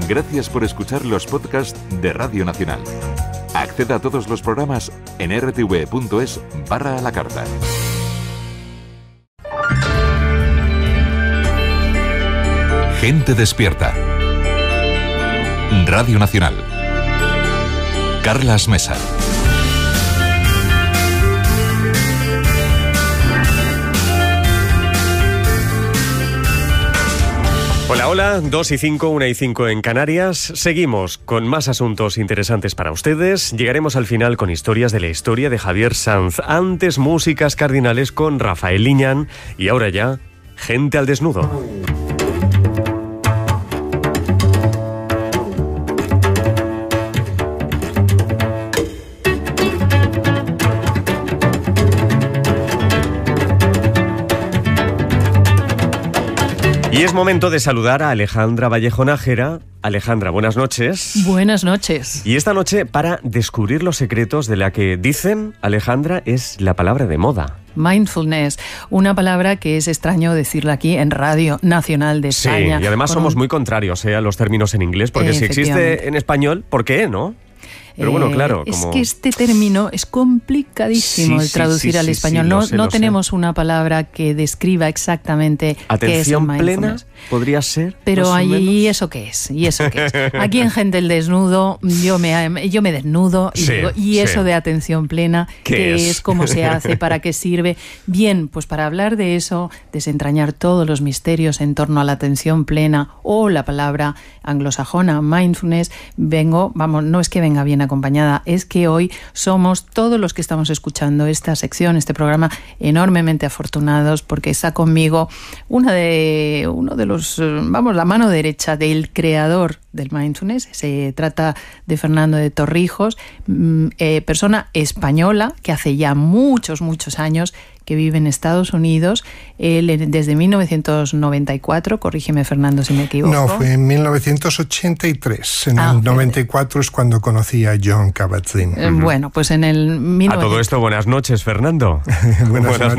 Gracias por escuchar los podcasts de Radio Nacional. Acceda a todos los programas en rtv.es/a la carta. Gente despierta. Radio Nacional. Carlas Mesa. Hola, hola, 2:05, 1:05 en Canarias. Seguimos con más asuntos interesantes para ustedes. Llegaremos al final con historias de la historia de Javier Sanz. Antes, músicas cardinales con Rafael Liñán. Y ahora ya, gente al desnudo. Y es momento de saludar a Alejandra Vallejo Nájera. Alejandra, buenas noches. Buenas noches. Y esta noche, para descubrir los secretos de la que dicen, Alejandra, es la palabra de moda. Mindfulness, una palabra que es extraño decirla aquí en Radio Nacional de España. Sí, y además somos muy contrarios a los términos en inglés, porque si existe en español, ¿por qué no? Pero bueno, claro, es que este término es complicadísimo el traducir al español. No tenemos una palabra que describa exactamente qué es el mindfulness. Atención plena podría ser. Pero allí eso qué es, y eso qué es. Aquí en Gente el Desnudo yo me desnudo y digo, ¿y eso de atención plena qué es? ¿Cómo se hace? ¿Para qué sirve? Bien, pues para hablar de eso, desentrañar todos los misterios en torno a la atención plena o la palabra anglosajona mindfulness, no es que venga bien acompañada, es que hoy somos todos los que estamos escuchando esta sección, este programa, enormemente afortunados porque está conmigo uno de los, la mano derecha del creador del mindfulness. Se trata de Fernando de Torrijos, persona española que hace ya muchos años que vive en Estados Unidos. Él desde 1994, corrígeme Fernando si me equivoco. No, fue en 1983. En el 94 es cuando conocí a Jon Kabat-Zinn. Bueno, pues en el... A todo esto, buenas noches, Fernando. Buenas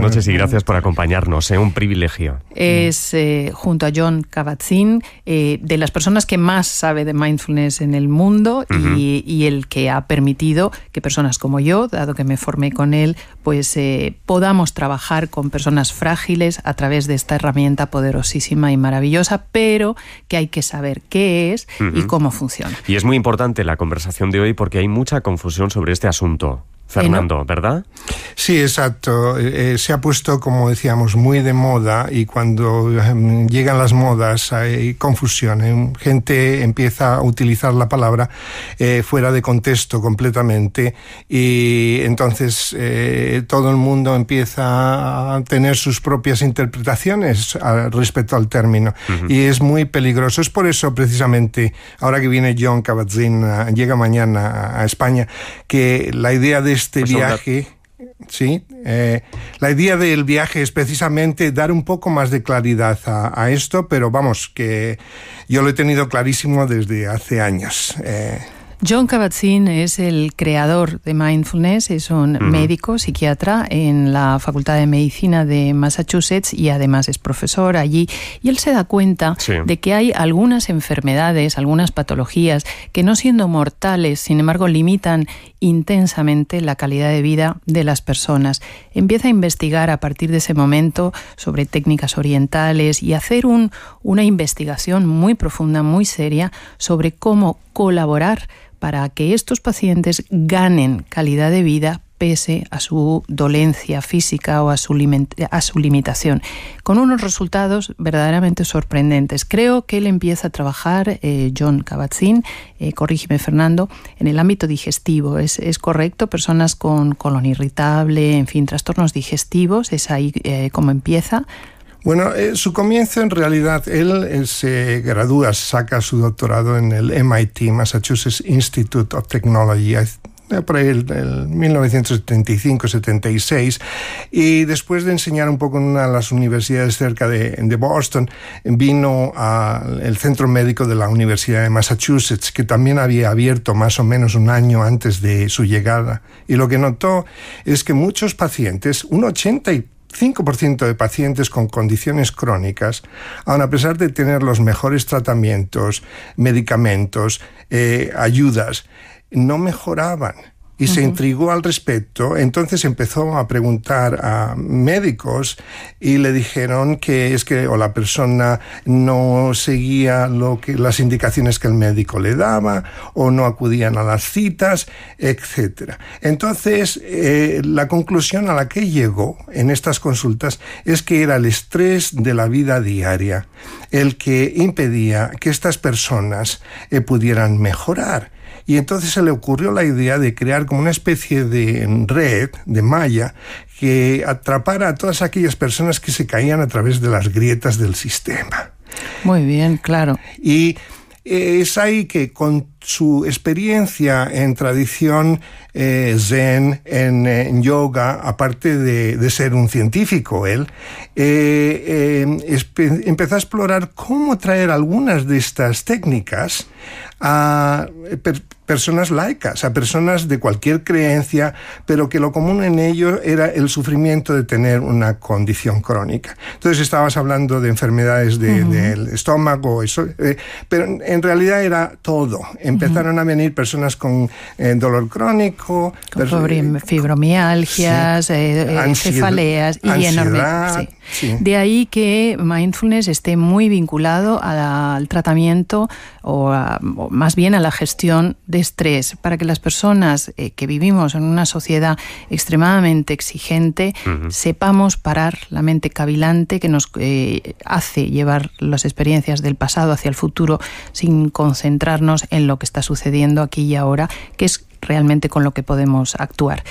noches y gracias por acompañarnos. Un privilegio. Es, junto a Jon Kabat-Zinn, de las personas que más sabe de mindfulness en el mundo y el que ha permitido que personas como yo, dado que me formé con él, pues podamos trabajar con personas frágiles a través de esta herramienta poderosísima y maravillosa, pero que hay que saber qué es y cómo funciona. Y es muy importante la conversación de hoy porque hay mucha confusión sobre este asunto. Fernando, ¿verdad? Sí, exacto. Se ha puesto, como decíamos, muy de moda y cuando llegan las modas hay confusión. Gente empieza a utilizar la palabra fuera de contexto completamente y entonces todo el mundo empieza a tener sus propias interpretaciones respecto al término y es muy peligroso. Es por eso, precisamente, ahora que viene Jon Kabat-Zinn, llega mañana a España, que la idea de este viaje, la idea del viaje es precisamente dar un poco más de claridad a esto, pero vamos, que yo lo he tenido clarísimo desde hace años. Jon Kabat-Zinn es el creador de mindfulness, es un médico, psiquiatra en la Facultad de Medicina de Massachusetts y además es profesor allí. Y él se da cuenta de que hay algunas enfermedades, algunas patologías que no siendo mortales, sin embargo, limitan intensamente la calidad de vida de las personas. Empieza a investigar a partir de ese momento sobre técnicas orientales y hacer una investigación muy profunda, muy seria sobre cómo colaborar para que estos pacientes ganen calidad de vida pese a su dolencia física o a su limitación, con unos resultados verdaderamente sorprendentes. Creo que él empieza a trabajar, Jon Kabat-Zinn, corrígeme Fernando, en el ámbito digestivo. ¿Es correcto? Personas con colon irritable, en fin, trastornos digestivos, ¿es ahí como empieza? Bueno, su comienzo en realidad, él se gradúa, saca su doctorado en el MIT, Massachusetts Institute of Technology, por ahí el 1975-76, y después de enseñar un poco en una de las universidades cerca de Boston, vino al centro médico de la Universidad de Massachusetts, que también había abierto más o menos un año antes de su llegada, y lo que notó es que muchos pacientes, un 80% 5% de pacientes con condiciones crónicas, aun a pesar de tener los mejores tratamientos, medicamentos, ayudas, no mejoraban. Y se intrigó al respecto, entonces empezó a preguntar a médicos y le dijeron que es que o la persona no seguía las indicaciones que el médico le daba, o no acudían a las citas, etc. Entonces, la conclusión a la que llegó en estas consultas es que era el estrés de la vida diaria el que impedía que estas personas pudieran mejorar. Y entonces se le ocurrió la idea de crear como una especie de red, de malla, que atrapara a todas aquellas personas que se caían a través de las grietas del sistema. Muy bien, claro. Y es ahí que con su experiencia en tradición zen, en yoga, aparte de ser un científico él, empezó a explorar cómo traer algunas de estas técnicas a personas laicas, a personas de cualquier creencia, pero que lo común en ello era el sufrimiento de tener una condición crónica. Entonces estabas hablando de enfermedades del estómago, pero en realidad era todo. Empezaron a venir personas con dolor crónico, con fibromialgias, cefaleas y enorme. Sí. De ahí que mindfulness esté muy vinculado al tratamiento o más bien a la gestión de estrés, para que las personas que vivimos en una sociedad extremadamente exigente sepamos parar la mente cavilante que nos hace llevar las experiencias del pasado hacia el futuro sin concentrarnos en lo que está sucediendo aquí y ahora, que es realmente con lo que podemos actuar.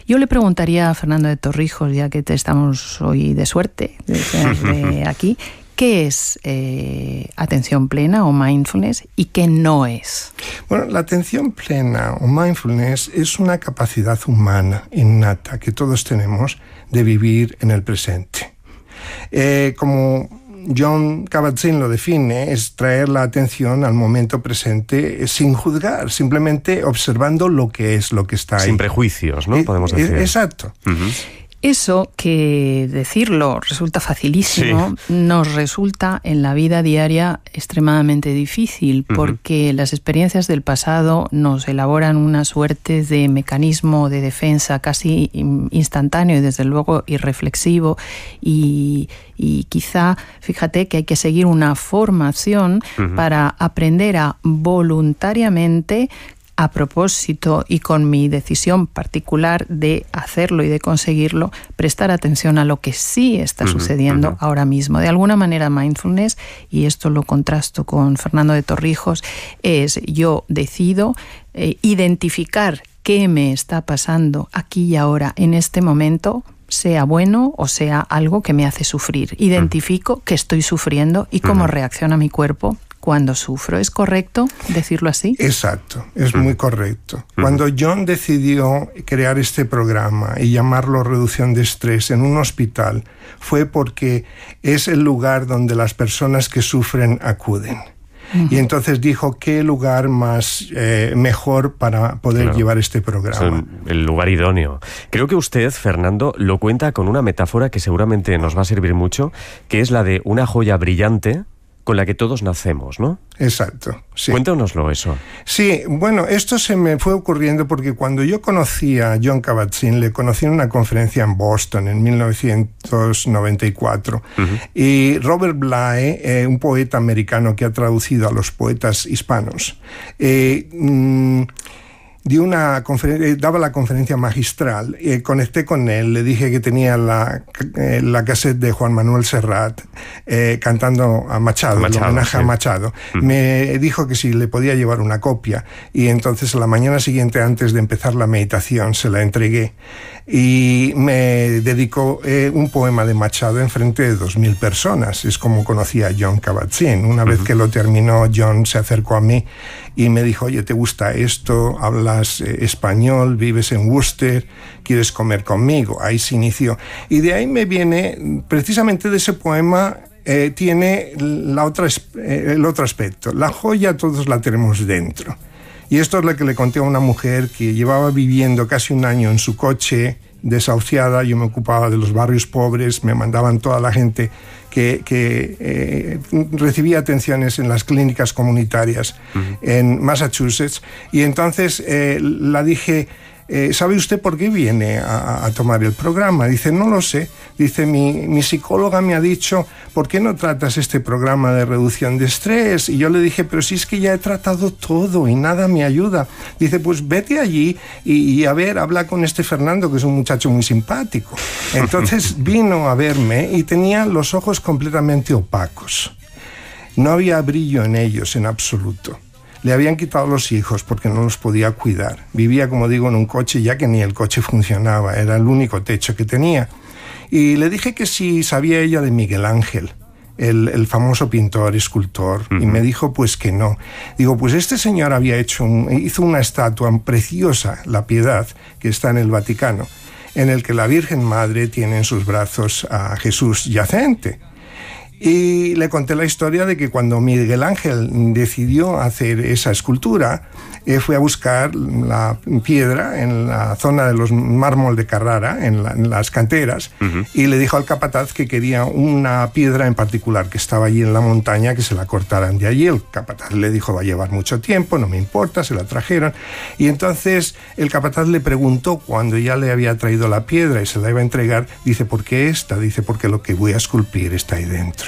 Yo le preguntaría a Fernando de Torrijos, ya que estamos hoy de suerte de aquí, ¿qué es atención plena o mindfulness y qué no es? Bueno, la atención plena o mindfulness es una capacidad humana innata que todos tenemos de vivir en el presente. Como Jon Kabat-Zinn lo define, es traer la atención al momento presente sin juzgar, simplemente observando lo que es, lo que está ahí. Sin prejuicios, ¿no? Podemos decir. Exacto. Eso, que decirlo resulta facilísimo, nos resulta en la vida diaria extremadamente difícil, porque las experiencias del pasado nos elaboran una suerte de mecanismo de defensa casi instantáneo y desde luego irreflexivo, y quizá, fíjate que hay que seguir una formación para aprender a voluntariamente, a propósito y con mi decisión particular de hacerlo y de conseguirlo, prestar atención a lo que sí está sucediendo ahora mismo. De alguna manera, mindfulness, y esto lo contrasto con Fernando de Torrijos, es yo decido identificar qué me está pasando aquí y ahora, en este momento, sea bueno o sea algo que me hace sufrir. Identifico que estoy sufriendo y cómo reacciona mi cuerpo cuando sufro. ¿Es correcto decirlo así? Exacto, es muy correcto. Cuando Jon decidió crear este programa y llamarlo reducción de estrés en un hospital, fue porque es el lugar donde las personas que sufren acuden. Y entonces dijo, ¿qué lugar más mejor para poder llevar este programa? El lugar idóneo. Creo que usted, Fernando, lo cuenta con una metáfora que seguramente nos va a servir mucho, que es la de una joya brillante con la que todos nacemos, ¿no? Exacto, sí. Cuéntanoslo eso. Sí, bueno, esto se me fue ocurriendo porque cuando yo conocí a Jon Kabat-Zinn, le conocí en una conferencia en Boston en 1994. Y Robert Bly, un poeta americano que ha traducido a los poetas hispanos, daba la conferencia magistral. Conecté con él, le dije que tenía la cassette de Juan Manuel Serrat cantando a Machado, el homenaje a Machado. Me dijo que si le podía llevar una copia, y entonces a la mañana siguiente, antes de empezar la meditación, se la entregué y me dedicó un poema de Machado en frente de 2.000 personas. Es como conocí a Jon Kabat-Zinn. Una vez que lo terminó, Jon se acercó a mí y me dijo, oye, ¿te gusta esto? ¿Hablas español? ¿Vives en Worcester? ¿Quieres comer conmigo? Ahí se inició. Y de ahí me viene, precisamente de ese poema, tiene el otro aspecto. La joya todos la tenemos dentro. Y esto es lo que le conté a una mujer que llevaba viviendo casi un año en su coche desahuciada, yo me ocupaba de los barrios pobres, me mandaban toda la gente que recibía atenciones en las clínicas comunitarias en Massachusetts, y entonces la dije, ¿sabe usted por qué viene a tomar el programa? Dice, no lo sé. Dice, mi psicóloga me ha dicho, ¿por qué no tratas este programa de reducción de estrés? Y yo le dije, pero si es que ya he tratado todo y nada me ayuda. Dice, pues vete allí y a ver, habla con este Fernando, que es un muchacho muy simpático. Entonces vino a verme y tenía los ojos completamente opacos. No había brillo en ellos en absoluto. Le habían quitado los hijos porque no los podía cuidar. Vivía, como digo, en un coche, ya que ni el coche funcionaba. Era el único techo que tenía. Y le dije que si sabía ella de Miguel Ángel, el famoso pintor, escultor, y me dijo pues que no. Digo, pues este señor hizo una estatua preciosa, la Piedad, que está en el Vaticano, en el que la Virgen Madre tiene en sus brazos a Jesús yacente. Y le conté la historia de que cuando Miguel Ángel decidió hacer esa escultura, fue a buscar la piedra en la zona de los mármol de Carrara, en las canteras, y le dijo al capataz que quería una piedra en particular que estaba allí en la montaña, que se la cortaran de allí. El capataz le dijo, va a llevar mucho tiempo, no me importa, se la trajeron. Y entonces el capataz le preguntó, cuando ya le había traído la piedra y se la iba a entregar, dice, ¿por qué esta? Dice, porque lo que voy a esculpir está ahí dentro.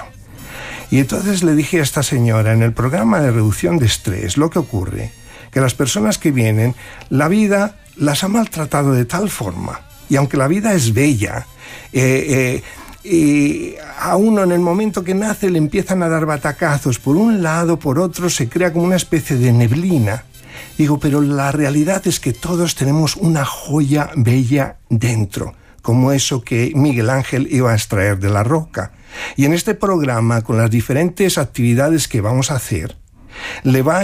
Y entonces le dije a esta señora, en el programa de reducción de estrés, lo que ocurre, que las personas que vienen, la vida las ha maltratado de tal forma, y aunque la vida es bella, y a uno en el momento que nace le empiezan a dar batacazos por un lado, por otro, se crea como una especie de neblina. Digo, pero la realidad es que todos tenemos una joya bella dentro, como eso que Miguel Ángel iba a extraer de la roca. Y en este programa, con las diferentes actividades que vamos a hacer, nos va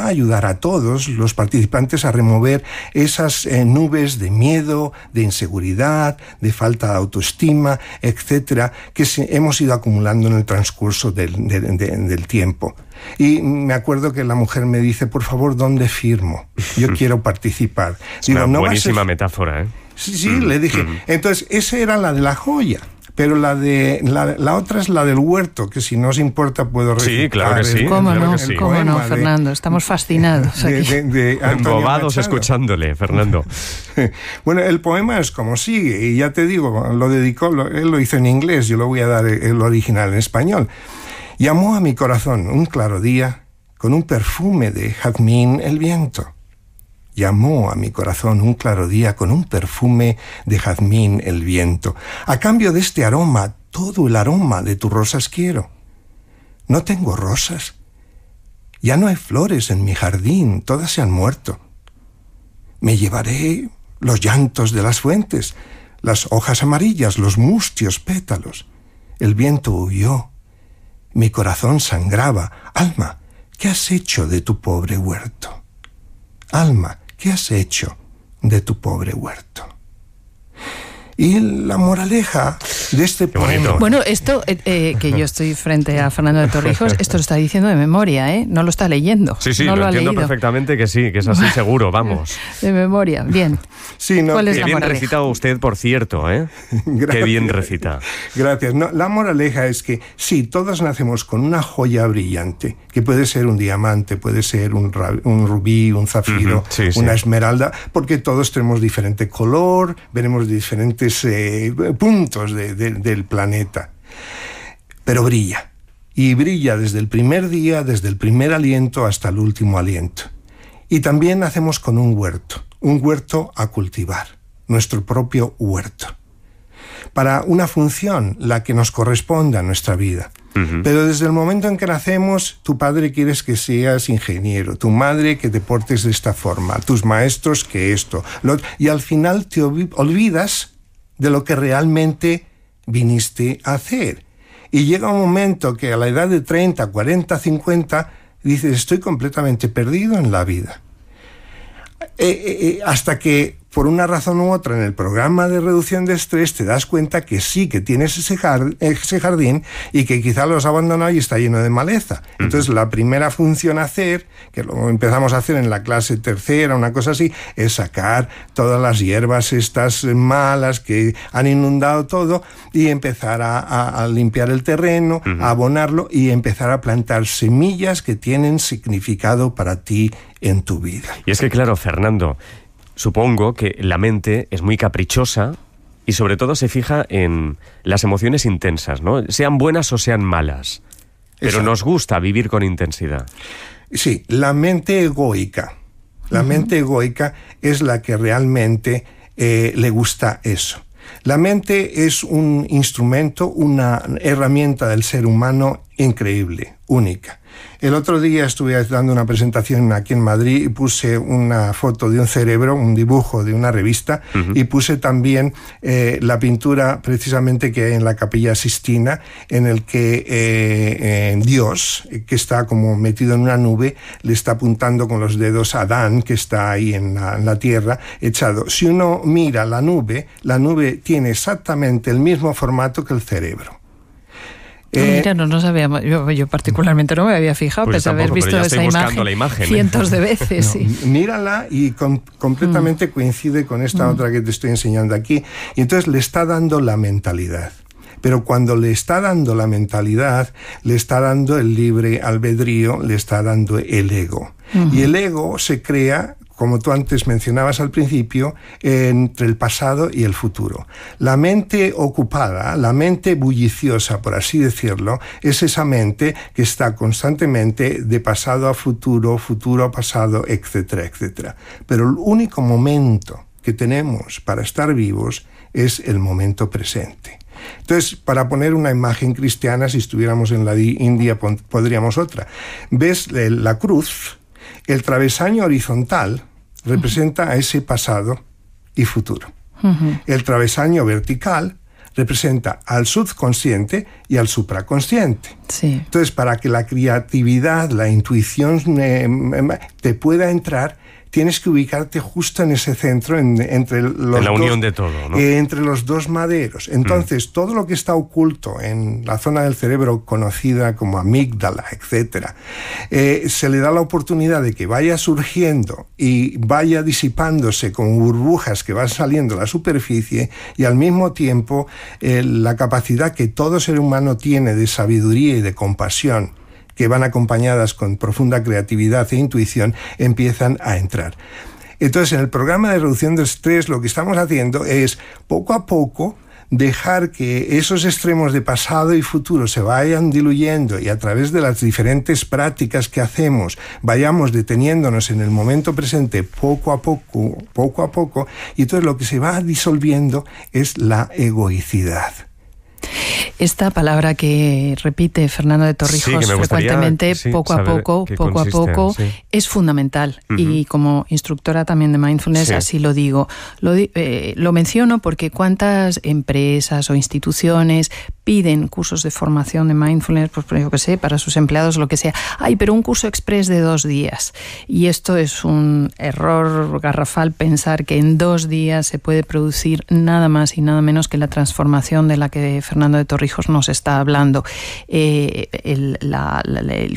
a ayudar a todos los participantes a remover esas nubes de miedo, de inseguridad, de falta de autoestima, etcétera, que hemos ido acumulando en el transcurso del tiempo. Y me acuerdo que la mujer me dice, por favor, ¿dónde firmo? Yo quiero participar. Digo, una buenísima metáfora, ¿eh? Sí, le dije. Entonces, esa era la de la joya. Pero la otra es la del huerto, que si no os importa puedo recitar. Sí, claro que sí. ¿Cómo no, Fernando? Estamos fascinados aquí. Embobados escuchándole, Fernando. Bueno, el poema es como sigue, y ya te digo, él lo hizo en inglés, yo lo voy a dar el original en español. Llamó a mi corazón un claro día con un perfume de jazmín el viento. Llamó a mi corazón un claro día con un perfume de jazmín el viento. A cambio de este aroma, todo el aroma de tus rosas quiero. No tengo rosas. Ya no hay flores en mi jardín, todas se han muerto. Me llevaré los llantos de las fuentes, las hojas amarillas, los mustios pétalos. El viento huyó. Mi corazón sangraba. Alma, ¿qué has hecho de tu pobre huerto? Alma, ¿qué has hecho de tu pobre huerto? Y la moraleja de este poema... Bueno, esto, que yo estoy frente a Fernando de Torrijos, esto lo está diciendo de memoria, ¿eh? No lo está leyendo. Sí, no lo entiendo leído. Perfectamente que sí, que es así seguro, vamos. De memoria, bien. Sí, no, ¿Cuál es Qué la bien moraleja? recita usted, por cierto, ¿eh? Qué bien recita. Gracias. No, la moraleja es que sí, todos nacemos con una joya brillante, que puede ser un diamante, puede ser un rubí, un zafiro, una esmeralda, porque todos tenemos diferente color, veremos diferentes puntos del planeta. Pero brilla. Y brilla desde el primer día, desde el primer aliento hasta el último aliento. Y también nacemos con un huerto a cultivar, nuestro propio huerto, para una función, la que nos corresponda a nuestra vida. Pero desde el momento en que nacemos, tu padre quiere que seas ingeniero, tu madre que te portes de esta forma, tus maestros que esto, y al final te olvidas de lo que realmente viniste a hacer. Y llega un momento que a la edad de 30, 40, 50, dices, estoy completamente perdido en la vida. Hasta que por una razón u otra en el programa de reducción de estrés te das cuenta que sí, que tienes ese jardín y que quizá lo has abandonado y está lleno de maleza. Entonces la primera función a hacer, que lo empezamos a hacer en la clase tercera, una cosa así, es sacar todas las hierbas estas malas que han inundado todo y empezar a limpiar el terreno, a abonarlo y empezar a plantar semillas que tienen significado para ti en tu vida. Y es que claro, Fernando, supongo que la mente es muy caprichosa y sobre todo se fija en las emociones intensas, ¿no? Sean buenas o sean malas. Pero Exacto. Nos gusta vivir con intensidad. Sí, la mente egoica. La mente egoica es la que realmente le gusta eso. La mente es un instrumento, una herramienta del ser humano increíble, única. El otro día estuve dando una presentación aquí en Madrid y puse una foto de un cerebro, un dibujo de una revista, y puse también la pintura precisamente que hay en la Capilla Sixtina, en el que Dios, que está como metido en una nube, le está apuntando con los dedos a Adán, que está ahí en la tierra, echado. Si uno mira la nube tiene exactamente el mismo formato que el cerebro. Mira, no sabíamos, yo particularmente no me había fijado, pues pese a haber visto esa imagen cientos de veces. No, sí. Mírala y completamente coincide con esta otra que te estoy enseñando aquí. Y entonces le está dando la mentalidad. Pero cuando le está dando la mentalidad, le está dando el libre albedrío, le está dando el ego. Y el ego se crea, como tú antes mencionabas al principio, entre el pasado y el futuro. La mente ocupada, la mente bulliciosa, por así decirlo, es esa mente que está constantemente de pasado a futuro, futuro a pasado, etcétera, etcétera. Pero el único momento que tenemos para estar vivos es el momento presente. Entonces, para poner una imagen cristiana, si estuviéramos en la India, podríamos otra. ¿Ves la cruz? El travesaño horizontal representa a ese pasado y futuro. El travesaño vertical representa al subconsciente y al supraconsciente. Sí. Entonces, para que la creatividad, la intuición te pueda entrar, tienes que ubicarte justo en ese centro, entre los la unión de todo, ¿no? Entre los dos maderos. Entonces, todo lo que está oculto en la zona del cerebro conocida como amígdala, etcétera, se le da la oportunidad de que vaya surgiendo y vaya disipándose con burbujas que van saliendo a la superficie, y al mismo tiempo la capacidad que todo ser humano tiene de sabiduría y de compasión, que van acompañadas con profunda creatividad e intuición, empiezan a entrar. Entonces, en el programa de reducción de estrés, lo que estamos haciendo es, poco a poco, dejar que esos extremos de pasado y futuro se vayan diluyendo, y a través de las diferentes prácticas que hacemos, vayamos deteniéndonos en el momento presente poco a poco, y entonces lo que se va disolviendo es la egoicidad. Esta palabra que repite Fernando de Torrijos frecuentemente, poco a poco, sí, es fundamental. Y como instructora también de mindfulness, así lo digo. Lo menciono porque cuántas empresas o instituciones piden cursos de formación de mindfulness, pues yo que sé, para sus empleados, lo que sea. Ay, pero un curso express de 2 días. Y esto es un error garrafal, pensar que en 2 días se puede producir nada más y nada menos que la transformación de la que Fernando de Torrijos nos está hablando. El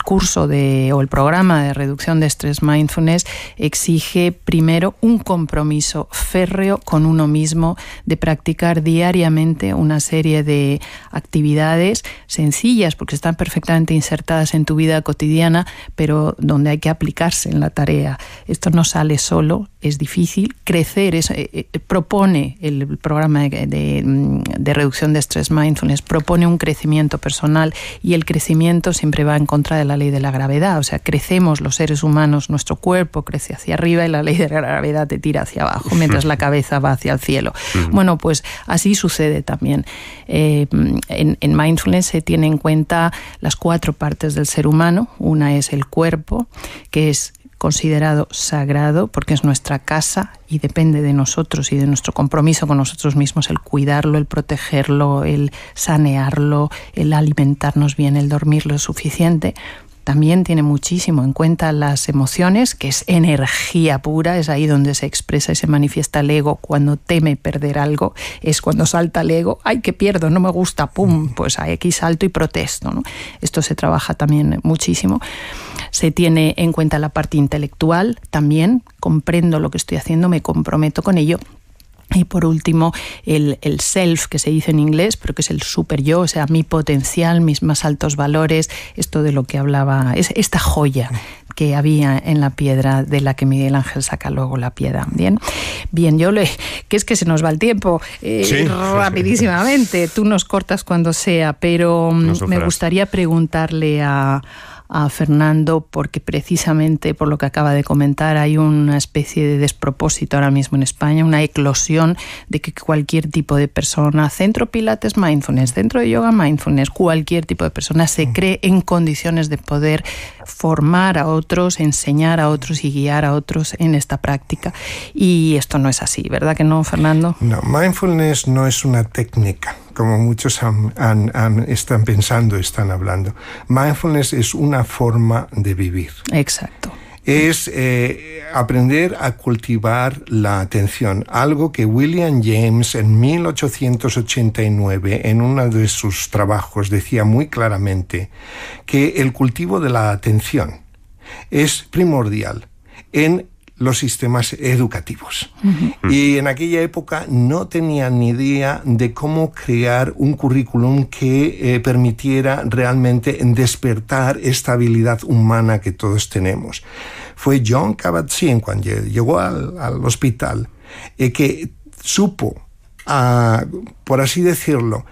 curso o el programa de reducción de estrés mindfulness exige primero un compromiso férreo con uno mismo de practicar diariamente una serie de actividades sencillas, porque están perfectamente insertadas en tu vida cotidiana, pero donde hay que aplicarse en la tarea. Esto no sale solo, es difícil. Crecer, propone el programa de reducción de estrés mindfulness, propone un crecimiento personal, y el crecimiento siempre va en contra de la ley de la gravedad. O sea, crecemos los seres humanos, nuestro cuerpo crece hacia arriba y la ley de la gravedad te tira hacia abajo, mientras la cabeza va hacia el cielo. Bueno, pues así sucede también. En mindfulness se tiene en cuenta las 4 partes del ser humano. Una es el cuerpo, que es considerado sagrado porque es nuestra casa y depende de nosotros y de nuestro compromiso con nosotros mismos el cuidarlo, el protegerlo, el sanearlo, el alimentarnos bien, el dormir lo suficiente. también tiene muchísimo en cuenta las emociones, que es energía pura, es ahí donde se expresa y se manifiesta el ego cuando teme perder algo, es cuando salta el ego, ¡ay, que pierdo, no me gusta, pum! Pues aquí salto y protesto, ¿no? Esto se trabaja también muchísimo. Se tiene en cuenta la parte intelectual también, comprendo lo que estoy haciendo, me comprometo con ello. Y por último, el self, que se dice en inglés, pero que es el super yo, o sea, mi potencial, mis más altos valores, esto de lo que hablaba, es esta joya que había en la piedra de la que Miguel Ángel saca luego la piedra. Bien, que es que se nos va el tiempo sí, rapidísimamente. Tú nos cortas cuando sea, pero me gustaría preguntarle a Fernando, porque precisamente por lo que acaba de comentar hay una especie de despropósito ahora mismo en España, una eclosión de que cualquier tipo de persona, centro Pilates Mindfulness, centro de yoga Mindfulness, cualquier tipo de persona se cree en condiciones de poder formar a otros, enseñar a otros y guiar a otros en esta práctica. Y esto no es así, ¿verdad que no, Fernando? No, mindfulness no es una técnica, como muchos están pensando, están hablando. Mindfulness es una forma de vivir. Exacto. Es aprender a cultivar la atención, algo que William James en 1889 en uno de sus trabajos decía muy claramente, que el cultivo de la atención es primordial en los sistemas educativos. Uh-huh. Y en aquella época no tenían ni idea de cómo crear un currículum que permitiera realmente despertar esta habilidad humana que todos tenemos. Fue Jon Kabat-Zinn, cuando llegó al hospital, que supo, por así decirlo,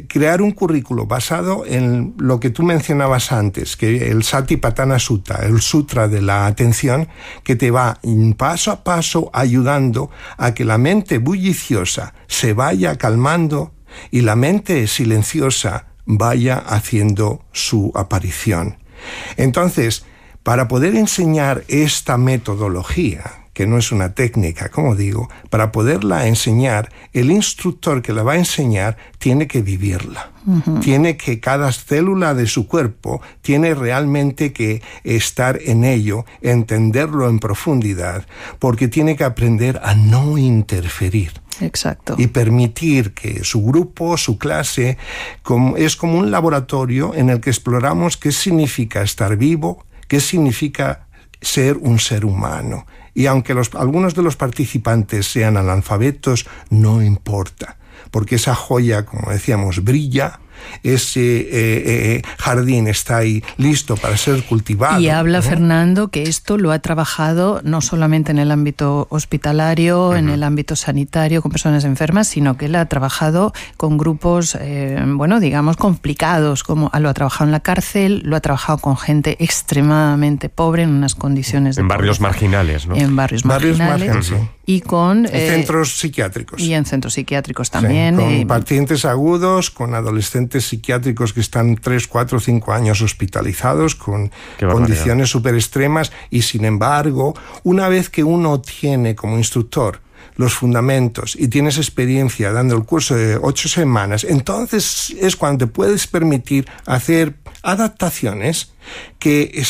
crear un currículo basado en lo que tú mencionabas antes, que el Satipatthana Sutta, el Sutra de la Atención, que te va paso a paso ayudando a que la mente bulliciosa se vaya calmando y la mente silenciosa vaya haciendo su aparición. Entonces, para poder enseñar esta metodología, que no es una técnica, como digo, para poderla enseñar, el instructor que la va a enseñar tiene que vivirla. Uh-huh. Tiene que, cada célula de su cuerpo tiene realmente que estar en ello, entenderlo en profundidad, porque tiene que aprender a no interferir. Exacto. Y permitir que su grupo, su clase, es como un laboratorio en el que exploramos qué significa estar vivo, qué significa ser un ser humano. Y aunque algunos de los participantes sean analfabetos, no importa, porque esa joya, como decíamos, brilla, ese jardín está ahí listo para ser cultivado. Y habla, ¿no? Fernando, que esto lo ha trabajado no solamente en el ámbito hospitalario, en el ámbito sanitario, con personas enfermas, sino que él ha trabajado con grupos, digamos, complicados, como lo ha trabajado en la cárcel, lo ha trabajado con gente extremadamente pobre, en unas condiciones de en barrios marginales, ¿no? En barrios marginales. Sí. Y con centros psiquiátricos. Y en centros psiquiátricos también. Sí, con pacientes agudos, con adolescentes psiquiátricos que están 3, 4, 5 años hospitalizados, con condiciones súper extremas, y sin embargo, una vez que uno tiene como instructor los fundamentos y tienes experiencia dando el curso de 8 semanas, entonces es cuando te puedes permitir hacer adaptaciones que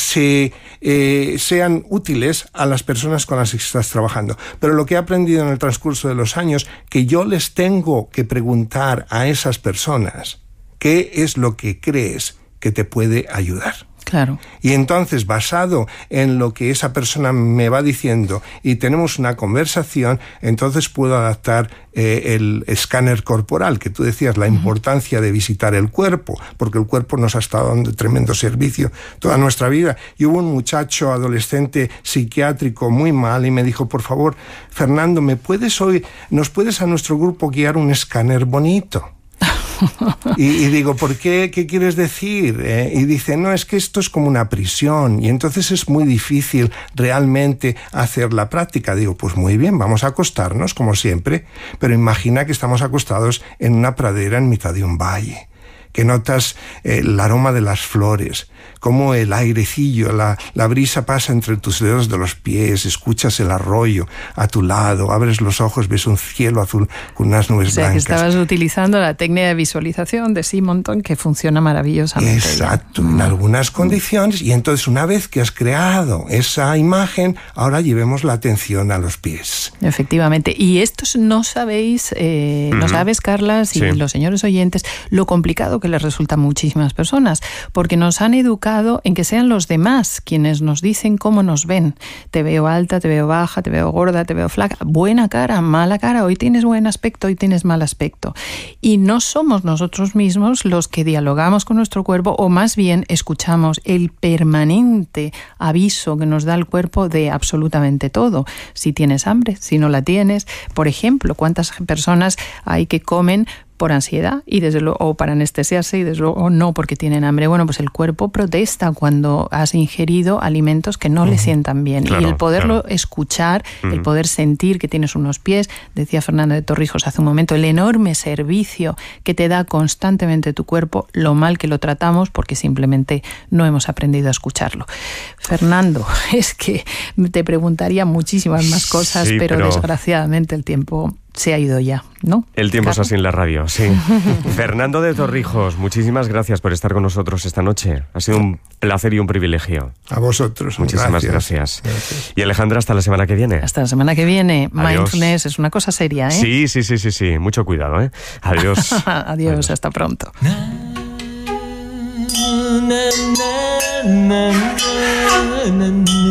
sean útiles a las personas con las que estás trabajando. Pero lo que he aprendido en el transcurso de los años, que yo les tengo que preguntar a esas personas qué es lo que crees que te puede ayudar. Claro. Y entonces, basado en lo que esa persona me va diciendo y tenemos una conversación, entonces puedo adaptar el escáner corporal, que tú decías, la importancia de visitar el cuerpo, porque el cuerpo nos ha estado dando tremendo servicio toda nuestra vida. Y hubo un muchacho adolescente psiquiátrico muy mal y me dijo, por favor, Fernando, ¿nos puedes a nuestro grupo guiar un escáner bonito? Y digo, ¿por qué? ¿Qué quieres decir? Y dice, no, es que esto es como una prisión y entonces es muy difícil realmente hacer la práctica. Digo, pues muy bien, vamos a acostarnos como siempre, pero imagina que estamos acostados en una pradera en mitad de un valle. que notas el aroma de las flores, cómo el airecillo, la brisa pasa entre tus dedos de los pies, escuchas el arroyo a tu lado, abres los ojos, ves un cielo azul con unas nubes blancas. Que estabas utilizando la técnica de visualización de Simonton, que funciona maravillosamente. Exacto, en algunas condiciones, y entonces una vez que has creado esa imagen, ahora llevemos la atención a los pies. Efectivamente, y esto no sabéis, no sabes, Carla, y los señores oyentes, lo complicado que les resulta a muchísimas personas, porque nos han educado en que sean los demás quienes nos dicen cómo nos ven. Te veo alta, te veo baja, te veo gorda, te veo flaca, buena cara, mala cara, hoy tienes buen aspecto, hoy tienes mal aspecto. Y no somos nosotros mismos los que dialogamos con nuestro cuerpo, o más bien escuchamos el permanente aviso que nos da el cuerpo de absolutamente todo. Si tienes hambre, si no la tienes. Por ejemplo, ¿cuántas personas hay que comen por ansiedad y desde luego, o para anestesiarse y desde luego no porque tienen hambre? Bueno, pues el cuerpo protesta cuando has ingerido alimentos que no le sientan bien. Claro, y el poderlo escuchar, el poder sentir que tienes unos pies, decía Fernando de Torrijos hace un momento, el enorme servicio que te da constantemente tu cuerpo, lo mal que lo tratamos porque simplemente no hemos aprendido a escucharlo. Fernando, es que te preguntaría muchísimas más cosas, pero desgraciadamente el tiempo se ha ido ya, ¿no? El tiempo es así en la radio, sí. Fernando de Torrijos, muchísimas gracias por estar con nosotros esta noche. Ha sido un placer y un privilegio. A vosotros. Muchísimas gracias. Y Alejandra, hasta la semana que viene. Hasta la semana que viene. Adiós. Mindfulness es una cosa seria, ¿eh? Sí. Mucho cuidado, ¿eh? Adiós. Adiós, hasta pronto. Na, na, na, na, na, na.